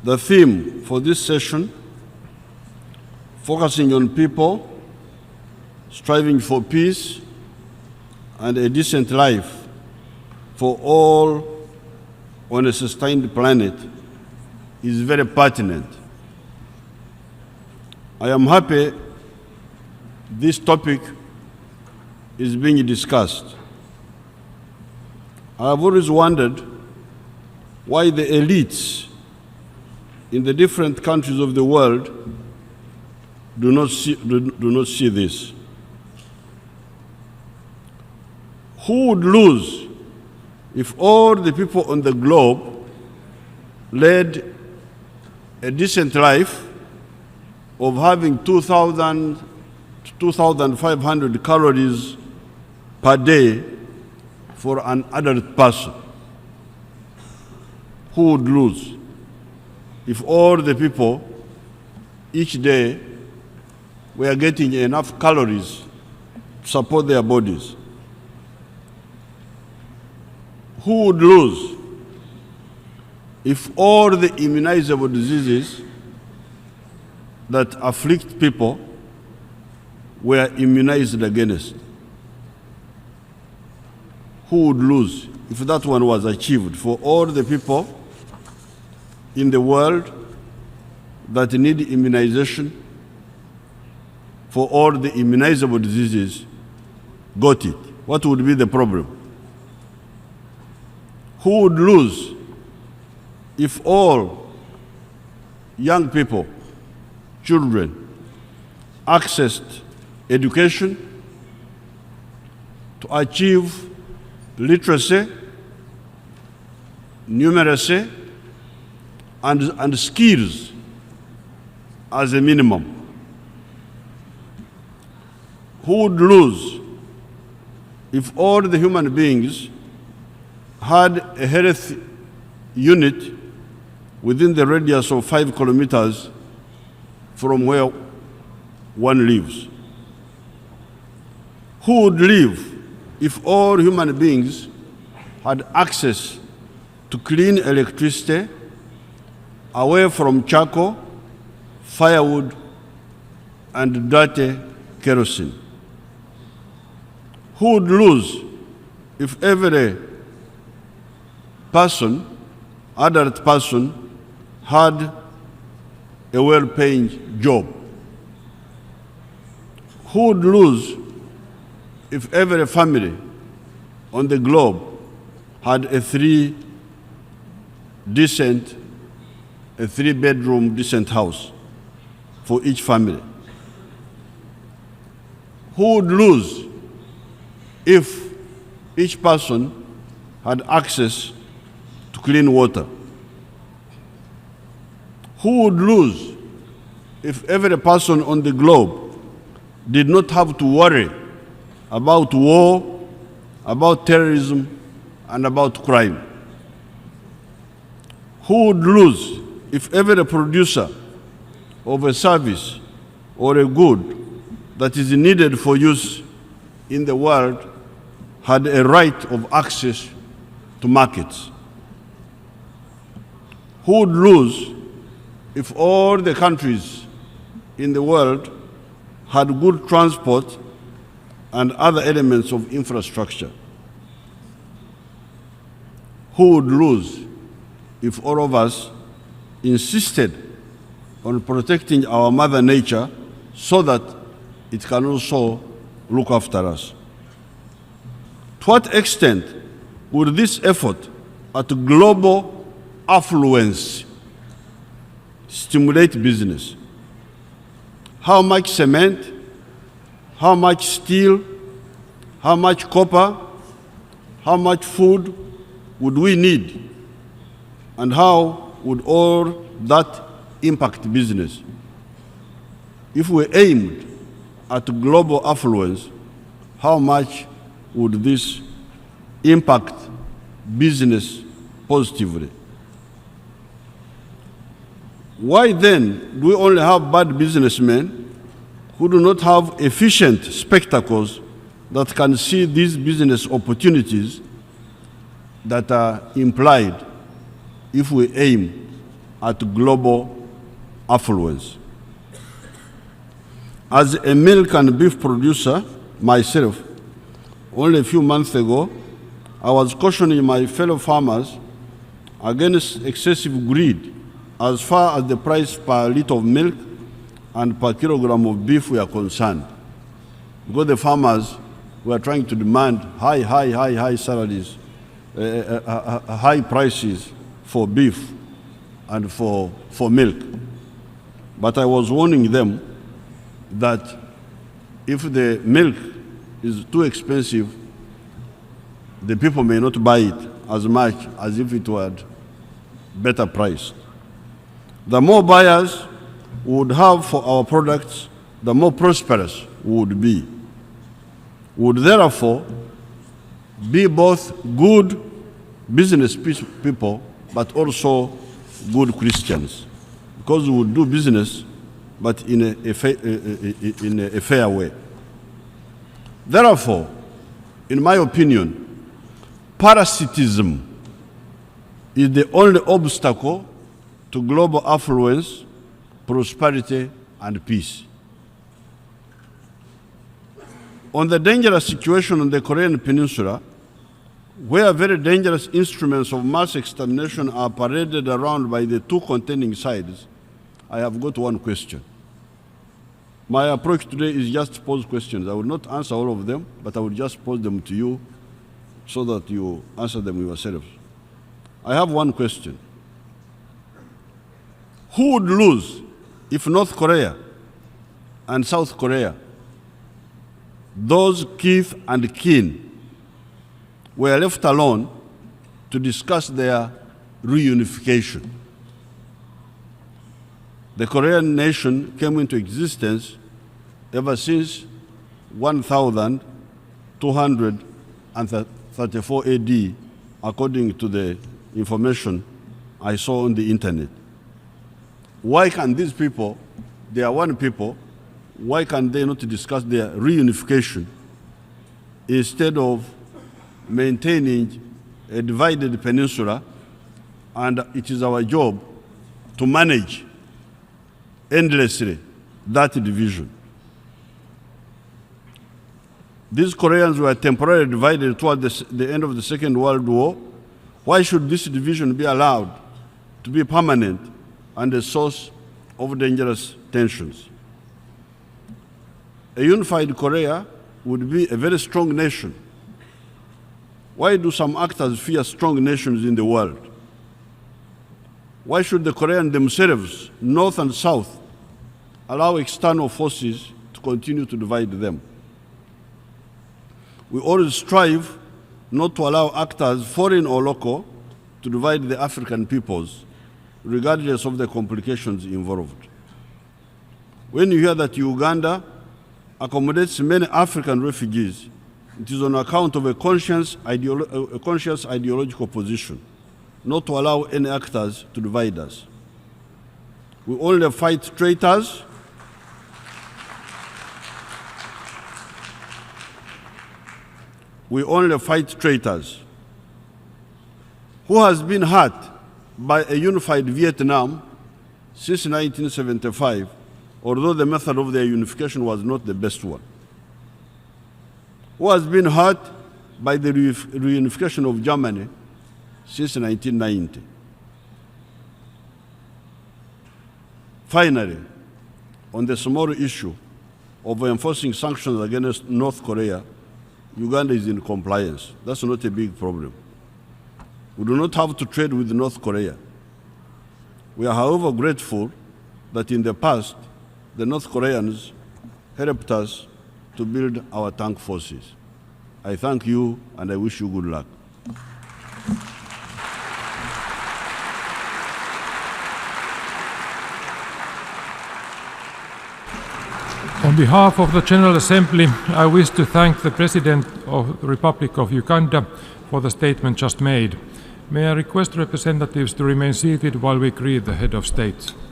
The theme for this session, focusing on people striving for peace and a decent life for all on a sustained planet, is very pertinent. I am happy this topic is being discussed. I have always wondered why the elites in the different countries of the world do not see this. Who would lose if all the people on the globe led a decent life of having 2,000 to 2,500 calories per day for an adult person? Who would lose if all the people each day were getting enough calories to support their bodies? Who would lose if all the immunizable diseases that afflict people were immunized against? Who would lose if that one was achieved for all the people in the world that need immunization, for all the immunizable diseases got it? What would be the problem? Who would lose if all young people, children, accessed education to achieve literacy, numeracy, and skills as a minimum? Who would lose if all the human beings had a health unit within the radius of 5 kilometers from where one lives? Who would live if all human beings had access to clean electricity, away from charcoal, firewood, and dirty kerosene? Who would lose if every person, adult person, had a well-paying job? Who would lose if every family on the globe had a three-bedroom decent house for each family? Who would lose if each person had access to clean water? Who would lose if every person on the globe did not have to worry about war, about terrorism, and about crime? Who would lose if every producer of a service or a good that is needed for use in the world had a right of access to markets? Who would lose if all the countries in the world had good transport and other elements of infrastructure? Who would lose if all of us insisted on protecting our Mother Nature so that it can also look after us? To what extent would this effort at global affluence stimulate business? How much cement, how much steel, how much copper, how much food would we need? And how would all that impact business? If we aimed at global affluence, how much would this impact business positively? Why then do we only have bad businessmen who do not have efficient spectacles that can see these business opportunities that are implied if we aim at global affluence. As a milk and beef producer myself, only a few months ago, I was cautioning my fellow farmers against excessive greed as far as the price per liter of milk and per kilogram of beef were concerned, because the farmers were trying to demand high salaries, high prices for beef and for milk. But I was warning them that if the milk is too expensive, the people may not buy it as much as if it were better priced. The more buyers we would have for our products, the more prosperous we would be. We would therefore be both good business people, but also good Christians, because we would do business, but in a fair way. Therefore, in my opinion, parasitism is the only obstacle to global affluence, prosperity, and peace. On the dangerous situation on the Korean Peninsula, where very dangerous instruments of mass extermination are paraded around by the two contending sides, I have got one question. My approach today is just to pose questions. I will not answer all of them, but I will just pose them to you so that you answer them yourselves. I have one question. Who would lose if North Korea and South Korea, those kith and kin, were left alone to discuss their reunification? The Korean nation came into existence ever since 1234 AD, according to the information I saw on the internet. Why can these people, they are one people, why can they not discuss their reunification instead of maintaining a divided peninsula? And it is our job to manage endlessly that division. These Koreans were temporarily divided toward the end of the Second World War. Why should this division be allowed to be permanent and a source of dangerous tensions? A unified Korea would be a very strong nation. Why do some actors fear strong nations in the world? Why should the Koreans themselves, North and South, allow external forces to continue to divide them? We always strive not to allow actors, foreign or local, to divide the African peoples, regardless of the complications involved. When you hear that Uganda accommodates many African refugees, it is on account of a conscious ideological position, not to allow any actors to divide us. We only fight traitors. We only fight traitors. Who has been hurt by a unified Vietnam since 1975, although the method of their unification was not the best one? Who has been hurt by the reunification of Germany since 1990? Finally, on the small issue of enforcing sanctions against North Korea, Uganda is in compliance. That's not a big problem. We do not have to trade with North Korea. We are, however, grateful that in the past, the North Koreans helped us to build our tank forces. I thank you and I wish you good luck. On behalf of the General Assembly, I wish to thank the President of the Republic of Uganda for the statement just made. May I request representatives to remain seated while we greet the Head of State.